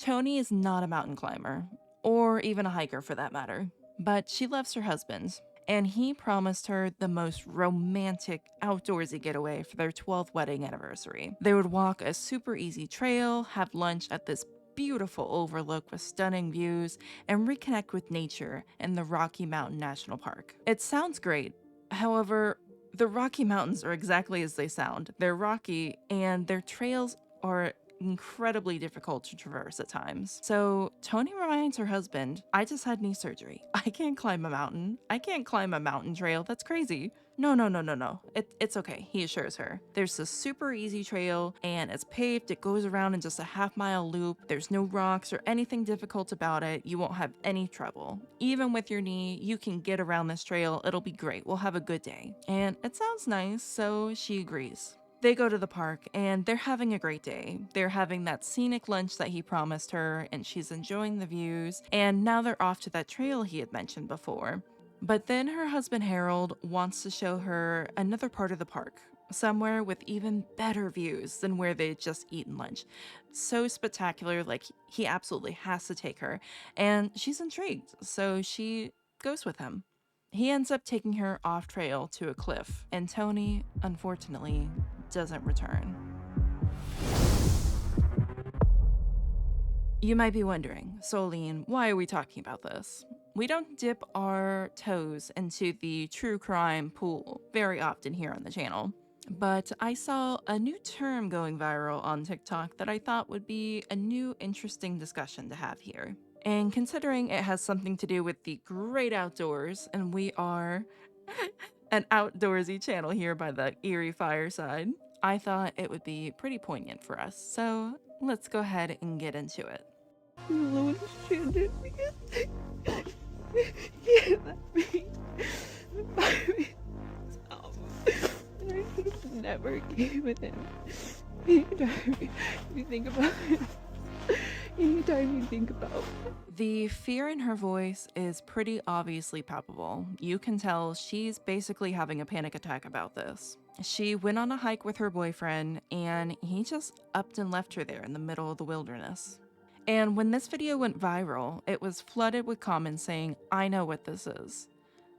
Tony is not a mountain climber, or even a hiker for that matter, but she loves her husband, and he promised her the most romantic outdoorsy getaway for their 12th wedding anniversary. They would walk a super easy trail, have lunch at this beautiful overlook with stunning views, and reconnect with nature in the Rocky Mountain National Park. It sounds great. However, the Rocky Mountains are exactly as they sound. They're rocky, and their trails are incredibly difficult to traverse at times. So Tony reminds her husband, I just had knee surgery. I can't climb a mountain. I can't climb a mountain trail. That's crazy. No. It's okay, he assures her. There's this super easy trail and it's paved. It goes around in just a half-mile loop. There's no rocks or anything difficult about it. You won't have any trouble. Even with your knee, you can get around this trail. It'll be great. We'll have a good day. And it sounds nice, so she agrees. They go to the park and they're having a great day. They're having that scenic lunch that he promised her, and she's enjoying the views, and now they're off to that trail he had mentioned before. But then her husband Harold wants to show her another part of the park, somewhere with even better views than where they'd just eaten lunch. So spectacular, like he absolutely has to take her, and she's intrigued, so she goes with him. He ends up taking her off trail to a cliff, and Tony, unfortunately, doesn't return. You might be wondering, Solene, why are we talking about this? We don't dip our toes into the true crime pool very often here on the channel, but I saw a new term going viral on TikTok that I thought would be a new interesting discussion to have here. And considering it has something to do with the great outdoors, and we are an outdoorsy channel here by the Eerie Fireside, I thought it would be pretty poignant for us. So let's go ahead and get into it. Lose children because he left me by myself. And I should have never came with him. Anytime you think about it, The fear in her voice is pretty obviously palpable. You can tell she's basically having a panic attack about this. She went on a hike with her boyfriend, and he just upped and left her there in the middle of the wilderness. And when this video went viral, it was flooded with comments saying, I know what this is.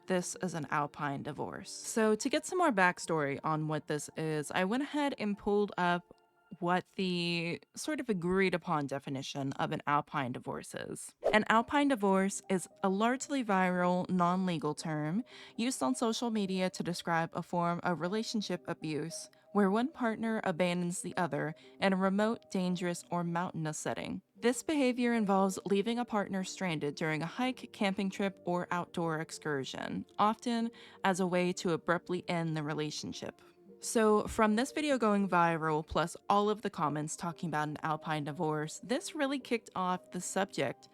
This is an Alpine divorce. So to get some more backstory on what this is, I went ahead and pulled up what the sort of agreed upon definition of an Alpine divorce is. An Alpine divorce is a largely viral, non-legal term used on social media to describe a form of relationship abuse where one partner abandons the other in a remote, dangerous, or mountainous setting. This behavior involves leaving a partner stranded during a hike, camping trip, or outdoor excursion, often as a way to abruptly end the relationship. So from this video going viral, plus all of the comments talking about an Alpine divorce, this really kicked off the subject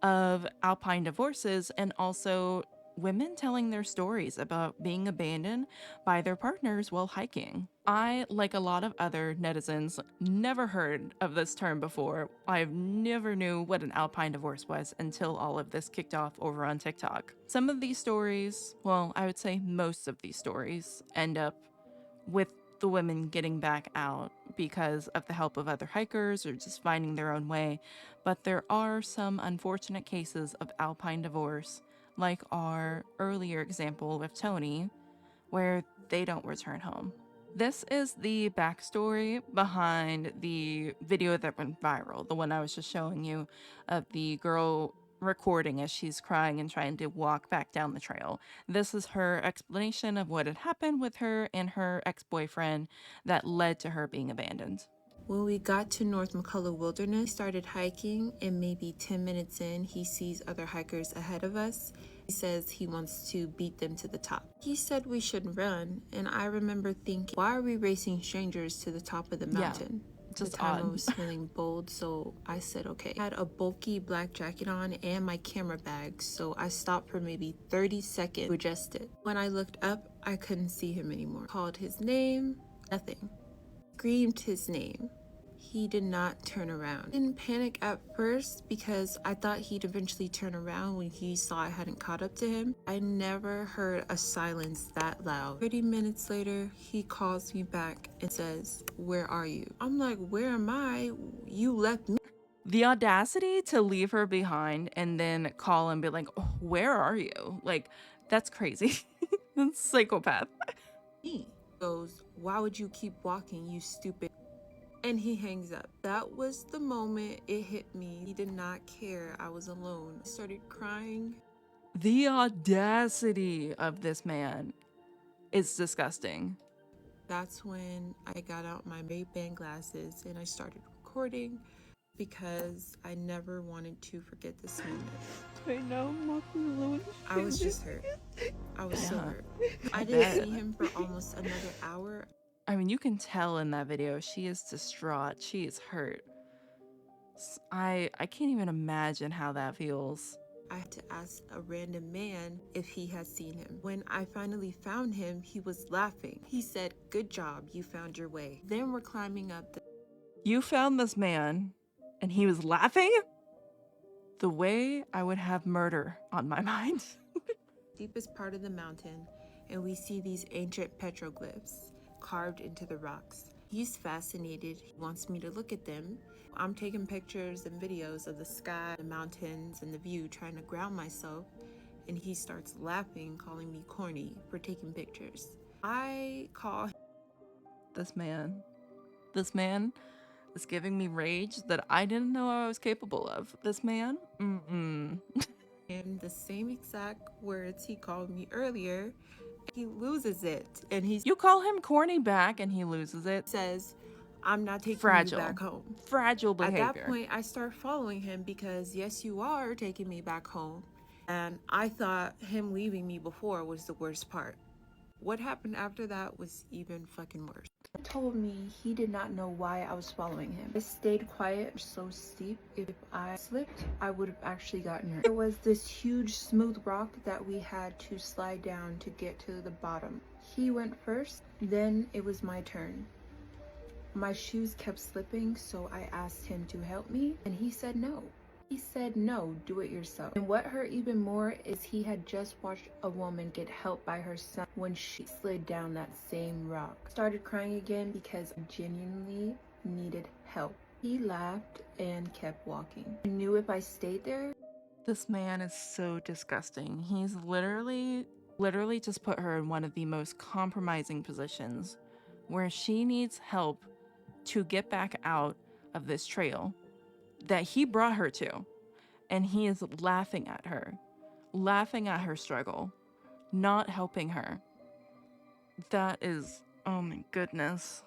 of Alpine divorces and also women telling their stories about being abandoned by their partners while hiking. I, like a lot of other netizens, never heard of this term before. I never knew what an Alpine divorce was until all of this kicked off over on TikTok. Some of these stories, well, I would say most of these stories, end up with the women getting back out because of the help of other hikers or just finding their own way. But there are some unfortunate cases of Alpine divorce, like our earlier example with Tony, where they don't return home. This is the backstory behind the video that went viral, the one I was just showing you of the girl recording as she's crying and trying to walk back down the trail. This is her explanation of what had happened with her and her ex-boyfriend that led to her being abandoned. when we got to North McCullough Wilderness, started hiking, and maybe 10 minutes in, he sees other hikers ahead of us. He says he wants to beat them to the top. He said we should run, and I remember thinking, why are we racing strangers to the top of the mountain? Just the time odd. I was feeling bold, so I said okay. I had a bulky black jacket on and my camera bag, so I stopped for maybe 30 seconds to adjust it. When I looked up, I couldn't see him anymore. Called his name, nothing. Screamed his name. He did not turn around. I didn't panic at first because I thought he'd eventually turn around when he saw I hadn't caught up to him. I never heard a silence that loud. 30 minutes later, he calls me back and says, "Where are you?" I'm like, "Where am I? You left me." The audacity to leave her behind and then call and be like, oh, where are you? Like, that's crazy. That's psychopath. He goes, "Why would you keep walking, you stupid?" And he hangs up. That was the moment it hit me. He did not care I was alone. I started crying. The audacity of this man is disgusting. That's when I got out my Ray-Ban glasses and I started recording because I never wanted to forget this moment. I know, I was just hurt. I was so Yeah. hurt. I didn't see him for almost another hour. I mean, you can tell in that video, she is distraught. She is hurt. I can't even imagine how that feels. I had to ask a random man if he had seen him. When I finally found him, he was laughing. He said, "Good job, you found your way." Then we're climbing up the... You found this man and he was laughing? The way I would have murder on my mind. steepest part of the mountain, and we see these ancient petroglyphs carved into the rocks. He's fascinated. He wants me to look at them. I'm taking pictures and videos of the sky, the mountains, and the view, trying to ground myself, and he starts laughing, calling me corny for taking pictures. I call This man is giving me rage that I didn't know I was capable of. This man, him the same exact words he called me earlier. He loses it, and he You call him corny back and he loses it. says, "I'm not taking Fragile. you back home." Fragile behavior. At that point, I start following him because, yes, you are taking me back home. And I thought him leaving me before was the worst part. What happened after that was even fucking worse. He told me he did not know why I was following him. I stayed quiet, so steep. If I slipped, I would have actually gotten hurt. There was this huge smooth rock that we had to slide down to get to the bottom. He went first, then it was my turn. My shoes kept slipping, so I asked him to help me, and he said no. He said no, do it yourself. And what hurt even more is he had just watched a woman get helped by her son when she slid down that same rock. Started crying again because I genuinely needed help. He laughed and kept walking. I knew if I stayed there... This man is so disgusting. He's literally just put her in one of the most compromising positions where she needs help to get back out of this trail that he brought her to. And he is laughing at her struggle, not helping her. That is, oh my goodness.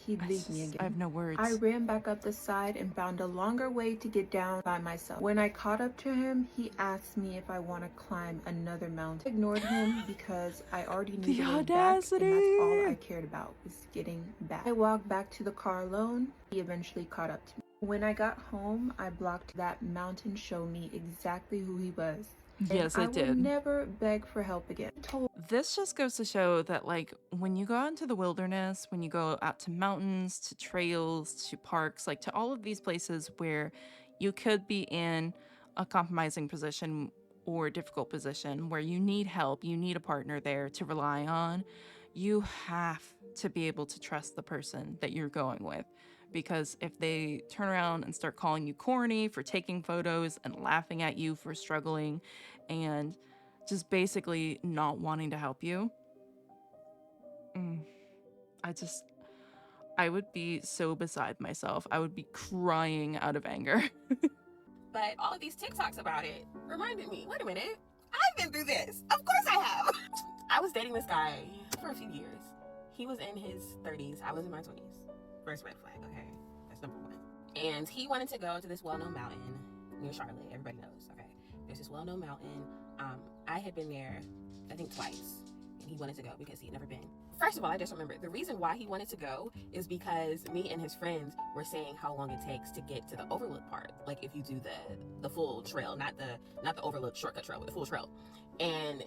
He'd leave me again. I have no words. I ran back up the side and found a longer way to get down by myself. When I caught up to him, he asked me if I want to climb another mountain. I ignored him because I already knew the way back, and that's all I cared about was getting back. I walked back to the car alone. He eventually caught up to me. When I got home, I blocked that mountain show me exactly who he was. Yes, it did. I will never beg for help again. This just goes to show that, like, when you go out into the wilderness, when you go out to mountains, to trails, to parks, like to all of these places where you could be in a compromising position or difficult position where you need help, you need a partner there to rely on, you have to be able to trust the person that you're going with. Because if they turn around and start calling you corny for taking photos and laughing at you for struggling and just basically not wanting to help you, I would be so beside myself. I would be crying out of anger. But all of these TikToks about it reminded me, wait a minute, I've been through this. Of course I have. I was dating this guy for a few years. He was in his 30s. I was in my 20s. First red flag, okay? That's number one. And he wanted to go to this well-known mountain near Charlotte. Everybody knows, okay? There's this well-known mountain. I had been there, I think, twice. And he wanted to go because he had never been. First of all, I just remembered the reason why he wanted to go is because me and his friends were saying how long it takes to get to the overlook part. Like if you do the full trail, not the overlook shortcut trail, but the full trail. And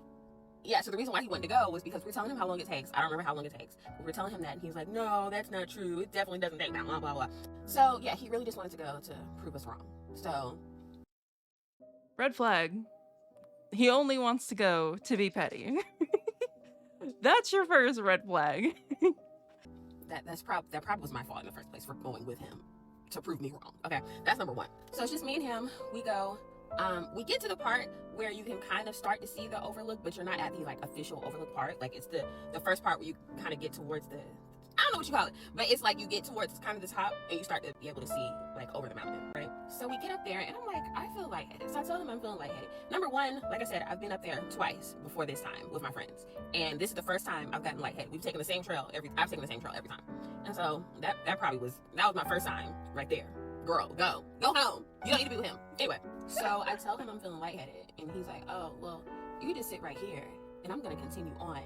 yeah, so the reason why he wanted to go was because we were telling him how long it takes. I don't remember how long it takes. We were telling him that, and he's like, no, that's not true. It definitely doesn't take that long, blah, blah, blah. So yeah, he really just wanted to go to prove us wrong. So. Red flag. He only wants to go to be petty. That's your first red flag. That probably was my fault in the first place for going with him. to prove me wrong. Okay, that's number one. So it's just me and him. We go. We get to the part where you can kind of start to see the overlook, but you're not at the like official overlook part. Like it's the first part where you kind of get towards the, I don't know what you call it, but it's like you get towards kind of the top and you start to be able to see like over the mountain, right? So we get up there and I'm like, I feel lightheaded. So I tell him I'm feeling lightheaded. Number one, like I said, I've been up there twice before this time with my friends, and this is the first time I've gotten lightheaded. I've taken the same trail every time, and so that was my first time right there. Girl, go home. You don't need to be with him. Anyway, so I tell him I'm feeling lightheaded, and he's like, oh, well, you just sit right here, and I'm gonna continue on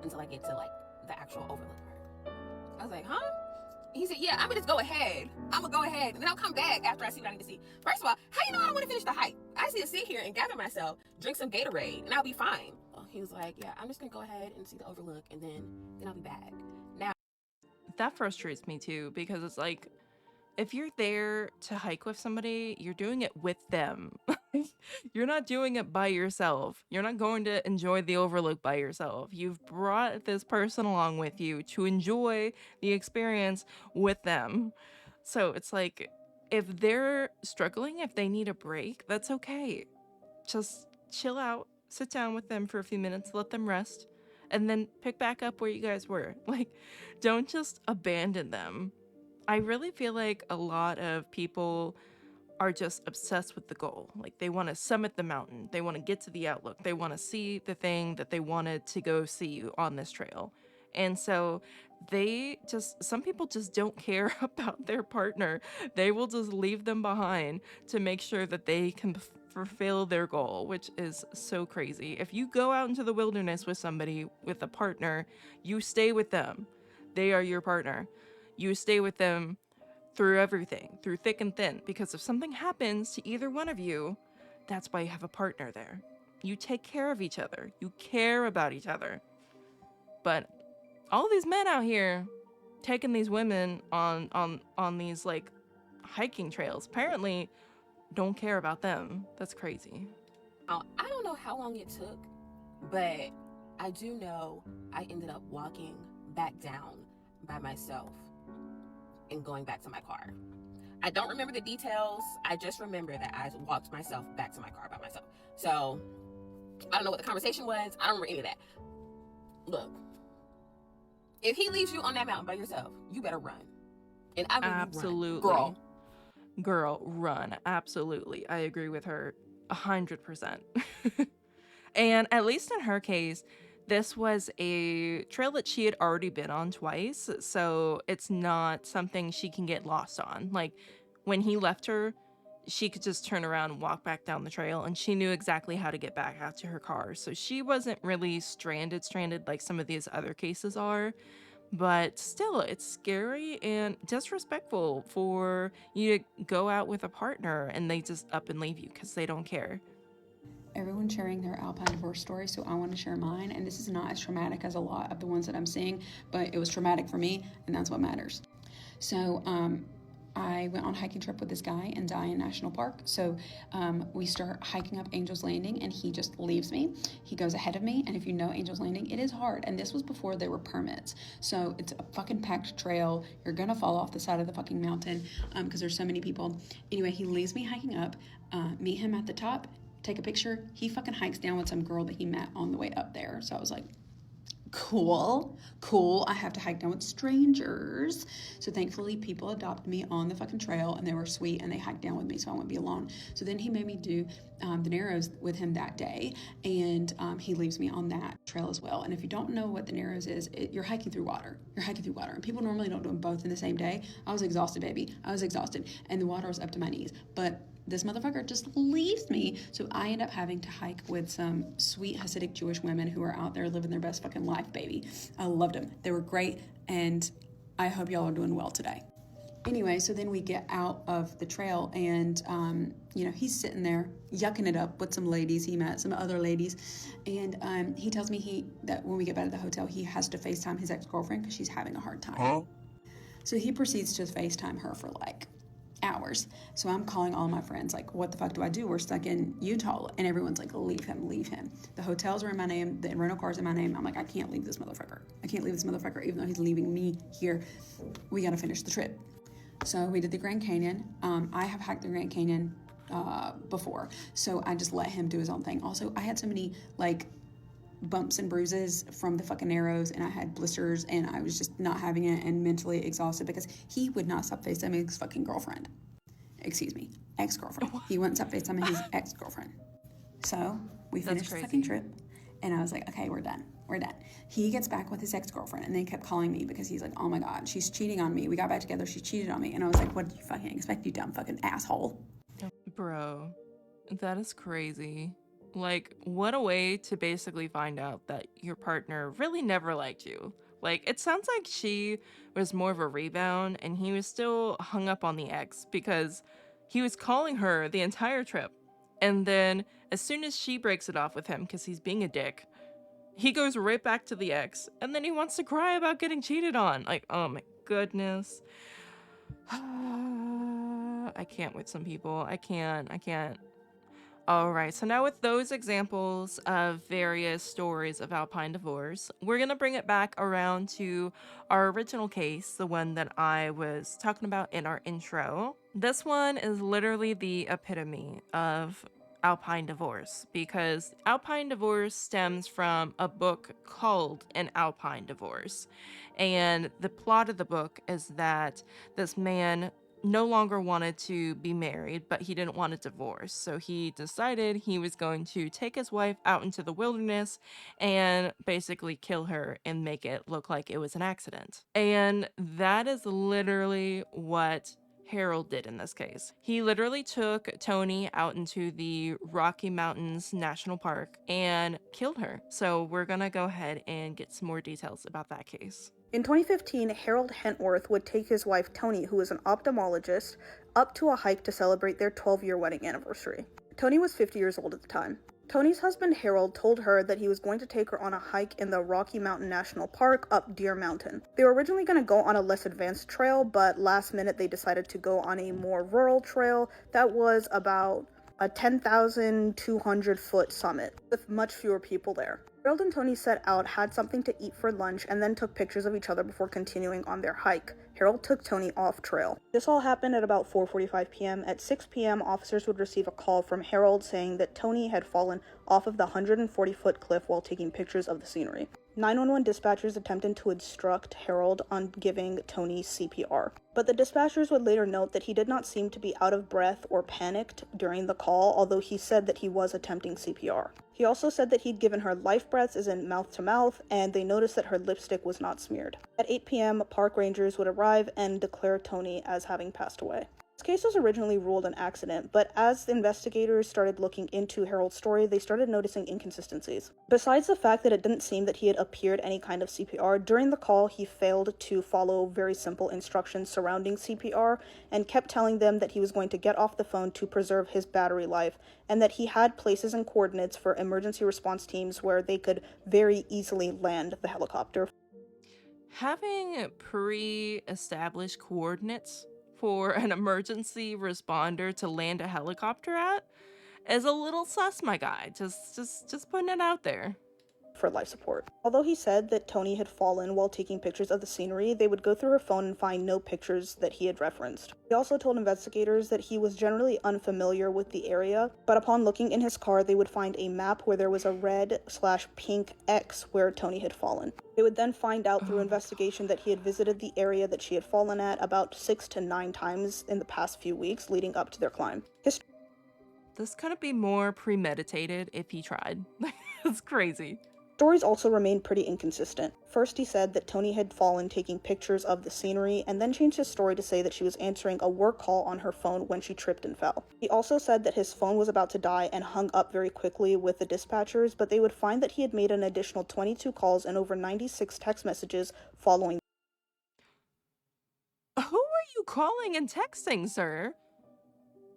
until I get to like the actual overlook part. I was like, huh? He said, yeah, I'm gonna just go ahead. I'm gonna go ahead, and then I'll come back after I see what I need to see. First of all, how you know I don't want to finish the hike? I just need to sit here and gather myself, drink some Gatorade, and I'll be fine. He was like, yeah, I'm just gonna go ahead and see the overlook, and then I'll be back. Now, That frustrates me too, because it's like, if you're there to hike with somebody, you're doing it with them. You're not doing it by yourself. You're not going to enjoy the overlook by yourself. You've brought this person along with you to enjoy the experience with them. So it's like, if they're struggling, if they need a break, that's okay. Just chill out, sit down with them for a few minutes, let them rest, and then pick back up where you guys were. Like, don't just abandon them. I really feel like a lot of people are just obsessed with the goal. Like, they want to summit the mountain. They want to get to the outlook. They want to see the thing that they wanted to go see on this trail. And so some people just don't care about their partner. They will just leave them behind to make sure that they can fulfill their goal, which is so crazy. If you go out into the wilderness with somebody, with a partner, you stay with them. They are your partner. You stay with them through everything, through thick and thin, because if something happens to either one of you, that's why you have a partner there. You take care of each other. You care about each other. But all these men out here taking these women on these like hiking trails apparently don't care about them. That's crazy. I don't know how long it took, but I do know I ended up walking back down by myself and going back to my car. I don't remember the details. I just remember that I walked myself back to my car by myself. So I don't know what the conversation was. I don't remember any of that. Look, if he leaves you on that mountain by yourself, you better run. And I mean, absolutely, run. Girl, run. Absolutely, I agree with her 100%. And at least in her case, this was a trail that she had already been on twice, so it's not something she can get lost on. Like, when he left her, she could just turn around and walk back down the trail, and she knew exactly how to get back out to her car. So she wasn't really stranded like some of these other cases are. But still, it's scary and disrespectful for you to go out with a partner and they just up and leave you because they don't care. Everyone's sharing their Alpine Divorce story, so I want to share mine. And this is not as traumatic as a lot of the ones that I'm seeing, but it was traumatic for me, and that's what matters. So I went on a hiking trip with this guy in Diane National Park. So we start hiking up Angel's Landing, and he just leaves me. He goes ahead of me, and if you know Angel's Landing, it is hard. And this was before there were permits. So it's a fucking packed trail. You're gonna fall off the side of the fucking mountain because there's so many people. Anyway, he leaves me hiking up, meet him at the top, take a picture. He fucking hikes down with some girl that he met on the way up there. So I was like, cool. I have to hike down with strangers. So thankfully people adopted me on the fucking trail, and they were sweet, and they hiked down with me so I wouldn't be alone. So then he made me do the Narrows with him that day, and he leaves me on that trail as well. And if you don't know what the Narrows is, you're hiking through water. And people normally don't do them both in the same day. I was exhausted, baby. And the water was up to my knees. But this motherfucker just leaves me. So I end up having to hike with some sweet Hasidic Jewish women who are out there living their best fucking life, baby. I loved them. They were great, and I hope y'all are doing well today. Anyway, so then we get out of the trail, and, he's sitting there yucking it up with some ladies. He met some other ladies, and he tells me that when we get back to the hotel, he has to FaceTime his ex-girlfriend because she's having a hard time. Huh? So he proceeds to FaceTime her for hours. So I'm calling all my friends, what the fuck do I do? We're stuck in Utah. And everyone's like, leave him. The hotels are in my name. The rental car's in my name. I'm like, I can't leave this motherfucker. Even though he's leaving me here. We got to finish the trip. So we did the Grand Canyon. I have hiked the Grand Canyon before, so I just let him do his own thing. Also, I had so many like bumps and bruises from the fucking arrows, and I had blisters, and I was just not having it and mentally exhausted because he would not stop FaceTiming his fucking girlfriend. Excuse me, ex-girlfriend. He wouldn't stop FaceTiming his ex-girlfriend. So we finished the fucking trip, and I was like, okay, we're done. He gets back with his ex-girlfriend, and they kept calling me because he's like, oh my God, she's cheating on me. We got back together, she cheated on me. And I was like, what did you fucking expect, you dumb fucking asshole? Bro, that is crazy. Like, what a way to basically find out that your partner really never liked you. Like, it sounds like she was more of a rebound, and he was still hung up on the ex because he was calling her the entire trip. And then, as soon as she breaks it off with him because he's being a dick, he goes right back to the ex, and then he wants to cry about getting cheated on. Like, oh my goodness. I can't with some people. I can't. All right, so now with those examples of various stories of Alpine Divorce, we're going to bring it back around to our original case, the one that I was talking about in our intro. This one is literally the epitome of Alpine Divorce, because Alpine Divorce stems from a book called An Alpine Divorce. And the plot of the book is that this man no longer wanted to be married, but he didn't want a divorce. So he decided he was going to take his wife out into the wilderness and basically kill her and make it look like it was an accident. And that is literally what Harold did in this case. He literally took Tony out into the Rocky Mountains National Park and killed her. So we're gonna go ahead and get some more details about that case. In 2015, Harold Hentworth would take his wife Tony, who is an ophthalmologist, up to a hike to celebrate their 12-year wedding anniversary. Tony was 50 years old at the time. Tony's husband Harold told her that he was going to take her on a hike in the Rocky Mountain National Park up Deer Mountain. They were originally going to go on a less advanced trail, but last minute they decided to go on a more rural trail that was about a 10,200 foot summit with much fewer people there. Harold and Tony set out, had something to eat for lunch, and then took pictures of each other before continuing on their hike. Harold took Tony off trail. This all happened at about 4:45 p.m. At 6 p.m., officers would receive a call from Harold saying that Tony had fallen off of the 140-foot cliff while taking pictures of the scenery. 911 dispatchers attempted to instruct Harold on giving Tony CPR, but the dispatchers would later note that he did not seem to be out of breath or panicked during the call, although he said that he was attempting CPR. He also said that he'd given her life breaths, as in mouth to mouth, and they noticed that her lipstick was not smeared. At 8 p.m., park rangers would arrive and declare Tony as having passed away. This case was originally ruled an accident, but as the investigators started looking into Harold's story, they started noticing inconsistencies. Besides the fact that it didn't seem that he had appeared any kind of CPR, during the call he failed to follow very simple instructions surrounding CPR and kept telling them that he was going to get off the phone to preserve his battery life, and that he had places and coordinates for emergency response teams where they could very easily land the helicopter. Having pre-established coordinates for an emergency responder to land a helicopter at is a little sus, my guy. Just putting it out there. For life support. Although he said that Tony had fallen while taking pictures of the scenery, they would go through her phone and find no pictures that he had referenced. He also told investigators that he was generally unfamiliar with the area, but upon looking in his car, they would find a map where there was a red/pink X where Tony had fallen. They would then find out through investigation that he had visited the area that she had fallen at about 6 to 9 times in the past few weeks leading up to their climb. This could be more premeditated if he tried. It's crazy. Stories also remained pretty inconsistent. First, he said that Tony had fallen taking pictures of the scenery, and then changed his story to say that she was answering a work call on her phone when she tripped and fell. He also said that his phone was about to die and hung up very quickly with the dispatchers, but they would find that he had made an additional 22 calls and over 96 text messages following. Who are you calling and texting, sir?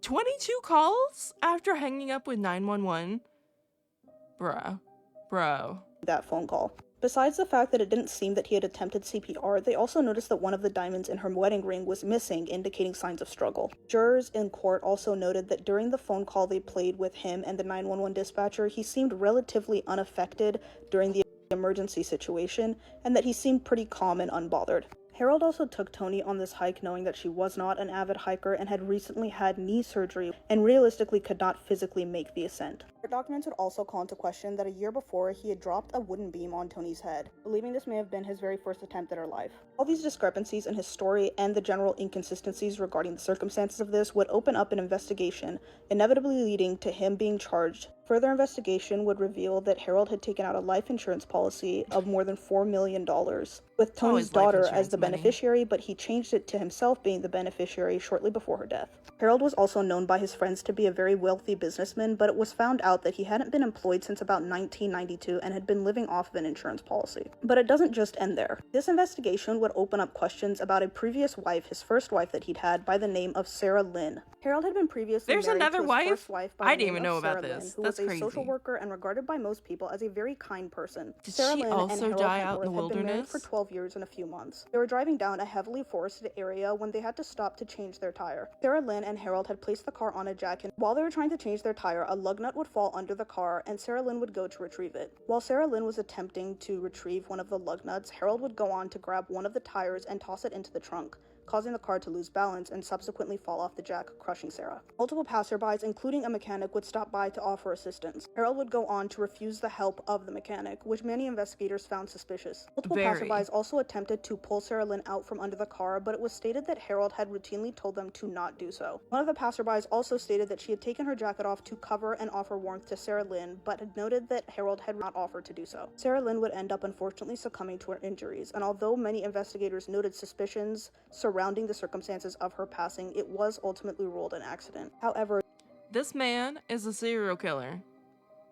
22 calls after hanging up with 911? Bro. That phone call. Besides the fact that it didn't seem that he had attempted CPR, they also noticed that one of the diamonds in her wedding ring was missing, indicating signs of struggle. Jurors in court also noted that during the phone call they played with him and the 911 dispatcher, he seemed relatively unaffected during the emergency situation, and that he seemed pretty calm and unbothered. Harold also took Toni on this hike knowing that she was not an avid hiker and had recently had knee surgery and realistically could not physically make the ascent. Court documents would also call into question that a year before he had dropped a wooden beam on Toni's head, believing this may have been his very first attempt at her life. All these discrepancies in his story and the general inconsistencies regarding the circumstances of this would open up an investigation, inevitably leading to him being charged. Further investigation would reveal that Harold had taken out a life insurance policy of more than $4 million, with Toni's daughter as the beneficiary, but he changed it to himself being the beneficiary shortly before her death. Harold was also known by his friends to be a very wealthy businessman, but it was found out that he hadn't been employed since about 1992 and had been living off of an insurance policy. But it doesn't just end there. This investigation would open up questions about a previous wife, his first wife that he'd had, by the name of Sarah Lynn. Harold had been previously married to his first wife by the name of Sarah Lynn, who was a social worker and regarded by most people as a very kind person. Sarah Lynn and Harold Hentworth had been married for 12 years and a few months. They were driving down a heavily forested area when they had to stop to change their tire. Sarah Lynn and Harold had placed the car on a jack, and while they were trying to change their tire, a lug nut would fall under the car and Sarah Lynn would go to retrieve it. While Sarah Lynn was attempting to retrieve one of the lug nuts, Harold would go on to grab one of the tires and toss it into the trunk, causing the car to lose balance and subsequently fall off the jack, crushing Sarah. Multiple passerbys, including a mechanic, would stop by to offer assistance. Harold would go on to refuse the help of the mechanic, which many investigators found suspicious. Multiple passerbys also attempted to pull Sarah Lynn out from under the car, but it was stated that Harold had routinely told them to not do so. One of the passerbys also stated that she had taken her jacket off to cover and offer warmth to Sarah Lynn, but had noted that Harold had not offered to do so. Sarah Lynn would end up unfortunately succumbing to her injuries, and although many investigators noted suspicions surrounding the circumstances of her passing, it was ultimately ruled an accident. However, this man is a serial killer.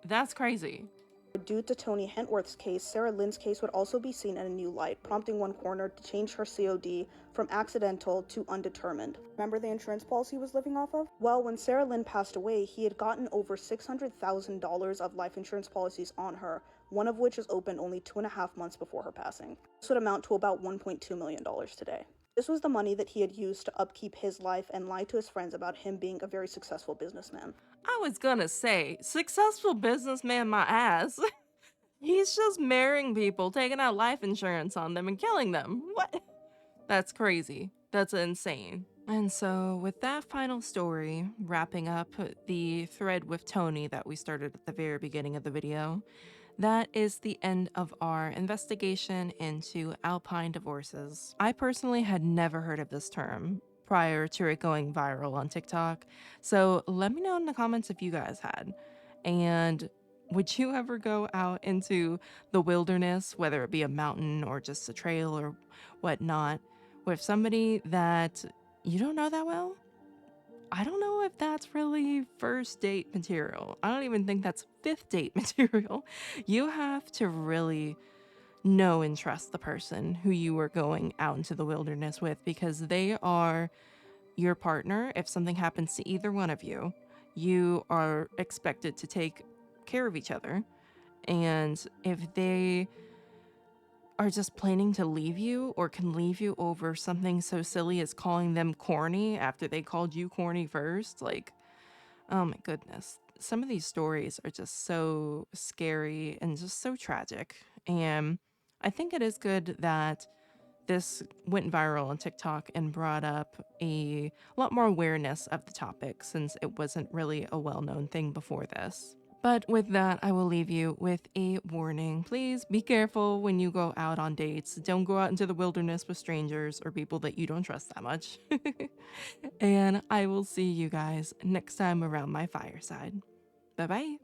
That's crazy. Due to Toni Hentworth's case, Sarah Lynn's case would also be seen in a new light, prompting one coroner to change her COD from accidental to undetermined. Remember the insurance policy he was living off of? Well, when Sarah Lynn passed away, he had gotten over $600,000 of life insurance policies on her, one of which is opened only 2.5 months before her passing. This would amount to about $1.2 million today. This was the money that he had used to upkeep his life and lie to his friends about him being a very successful businessman. I was gonna say, successful businessman my ass. He's just marrying people, taking out life insurance on them and killing them. What? That's crazy. That's insane. And so with that final story, wrapping up the thread with Toni that we started at the very beginning of the video, that is the end of our investigation into Alpine divorces. I personally had never heard of this term prior to it going viral on TikTok, so let me know in the comments if you guys had. And would you ever go out into the wilderness, whether it be a mountain or just a trail or whatnot, with somebody that you don't know that well? I don't know if that's really first date material. I don't even think that's fifth date material. You have to really know and trust the person who you are going out into the wilderness with, because they are your partner. If something happens to either one of you, you are expected to take care of each other. And if they are just planning to leave you or can leave you over something so silly as calling them corny after they called you corny first, like, oh my goodness. Some of these stories are just so scary and just so tragic. And I think it is good that this went viral on TikTok and brought up a lot more awareness of the topic, since it wasn't really a well-known thing before this. But with that, I will leave you with a warning. Please be careful when you go out on dates. Don't go out into the wilderness with strangers or people that you don't trust that much. And I will see you guys next time around my fireside. Bye-bye.